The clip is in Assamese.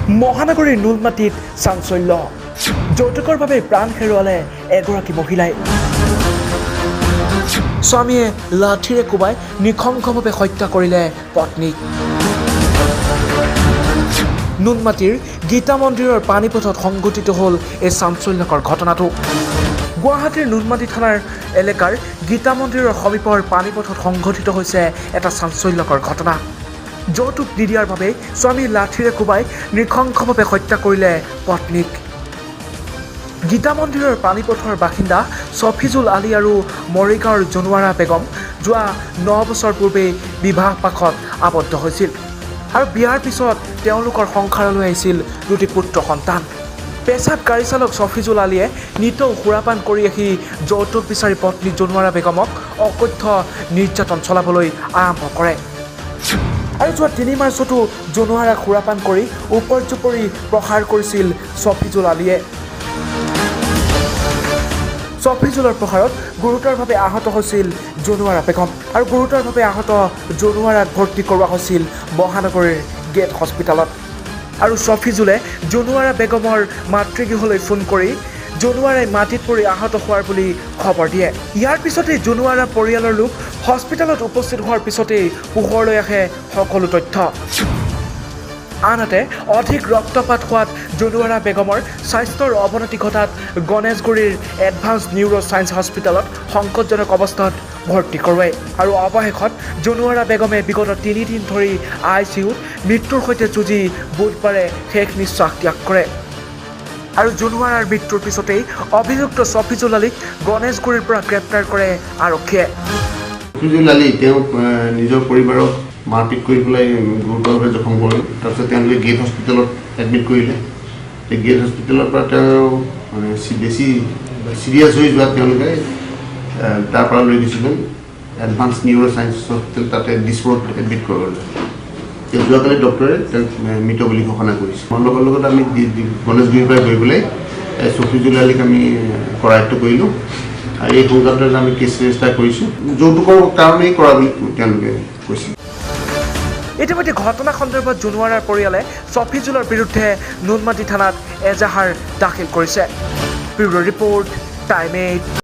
মহানগৰীৰ নুনমাটিত চাঞ্চল্য যৌতুকৰ বাবে প্ৰাণ হেৰুৱালে এগৰাকী মহিলাই স্বামীয়ে লাঠিৰে কোবাই নিখংসভাৱে হত্যা কৰিলে পত্নীক নুনমাটিৰ গীতা মন্দিৰৰ পানীপথত সংঘটিত হ'ল এই চাঞ্চল্যকৰ ঘটনাটো গুৱাহাটীৰ নুনমাটি থানাৰ এলেকাৰ গীতা মন্দিৰৰ সমীপৰ পানীপথত সংঘটিত হৈছে এটা চাঞ্চল্যকৰ ঘটনা যৌতুক নিদিয়াৰ বাবে স্বামী লাঠিৰে কোবাই নৃশংসভাৱে হত্যা কৰিলে পত্নীক গীতা মন্দিৰৰ পানীপথৰ বাসিন্দা সফিজুল আলী আৰু মৰিগাঁৱৰ জনুৱাৰা বেগম যোৱা 9 বছৰ পূৰ্বে বিবাহ পাশত আবদ্ধ হৈছিল আৰু বিয়াৰ পিছত তেওঁলোকৰ সংসাৰলৈ আহিছিল দুটি পুত্ৰ সন্তান পেছাত গাড়ী চালক সফিজুল আলীয়ে নিতৌ সুৰাপান কৰি আহি যৌতুক বিচাৰি পত্নী জনুৱাৰা বেগমক অকথ্য নিৰ্যাতন চলাবলৈ আৰম্ভ কৰে আৰু যোৱা 3 মাৰ্চতো জনুৱাৰাক সুৰাপান কৰি উপৰ্যুপৰি প্ৰহাৰ কৰিছিল সফিজুল আলীয়ে সফিজুলৰ প্ৰহাৰত গুৰুতৰভাৱে আহত হৈছিল জনুৱাৰা বেগম আৰু গুৰুতৰভাৱে আহত জনুৱাৰাক ভৰ্তি কৰোৱা হৈছিল মহানগৰীৰ গেট হস্পিটেলত আৰু সফিজুলে জনুৱাৰা বেগমৰ মাতৃগৃহলৈ ফোন কৰি জনুৱাৰাই মাটিত পৰি আহত হোৱাৰ বুলি খবৰ দিয়ে ইয়াৰ পিছতেই জনুৱাৰা পৰিয়ালৰ লোক হস্পিটেলত উপস্থিত হোৱাৰ পিছতেই পোহৰলৈ আহে সকলো তথ্য আনহাতে অধিক ৰক্তপাত হোৱাত জনুৱাৰা বেগমৰ স্বাস্থ্যৰ অৱনতি ঘটাত গণেশগুৰিৰ এডভান্স নিউৰো ছায়েন্স হস্পিটেলত সংকটজনক অৱস্থাত ভৰ্তি কৰোৱায় আৰু অৱশেষত জনুৱাৰা বেগমে বিগত 3 দিন ধৰি ICUত মৃত্যুৰ সৈতে যুঁজি বুধবাৰে শেষ নিশ্বাস ত্যাগ কৰে আৰু জনুৱাৰাৰ মৃত্যুৰ পিছতেই অভিযুক্ত সফিজুল আলীক গণেশগুৰিৰ পৰা গ্ৰেপ্তাৰ কৰে আৰক্ষীয়ে সফিজুল আলী তেওঁ নিজৰ পৰিবাৰক মাৰপিট কৰি পেলাই গুৰুতৰভাৱে জখম কৰিলে তাৰপিছত তেওঁলোকে গেট হস্পিটেলত এডমিট কৰিলে গেট হস্পিটেলৰ পৰা তেওঁ মানে বেছি চিৰিয়াছ হৈ যোৱাত তেওঁলোকে তাৰ পৰা লৈ গৈছিলে এডভান্স নিউৰো ছায়েন্স হস্পিটেল তাতে ডিছপুৰত এডমিট কৰিলে যোৱাকালি ডক্টৰে তেওঁক মৃত বুলি ঘোষণা কৰিছে মোৰ লগত আমি গণেশগুৰিৰ পৰা গৈ পেলাই সফিজুল আলীক আমি কৰায়ত্ব কৰিলোঁ আৰু এই সংক্ৰান্তত আমি কেছ ৰেজিষ্টাৰ কৰিছোঁ যৌতুকৰ কাৰণেই কৰা বুলি তেওঁলোকে কৈছে ইতিমধ্যে ঘটনা সন্দৰ্ভত জনুৱাৰাৰ পৰিয়ালে সফিজুলৰ বিৰুদ্ধে নুনমাটি থানাত এজাহাৰ দাখিল কৰিছে ব্যুৰো ৰিপৰ্ট টাইম 8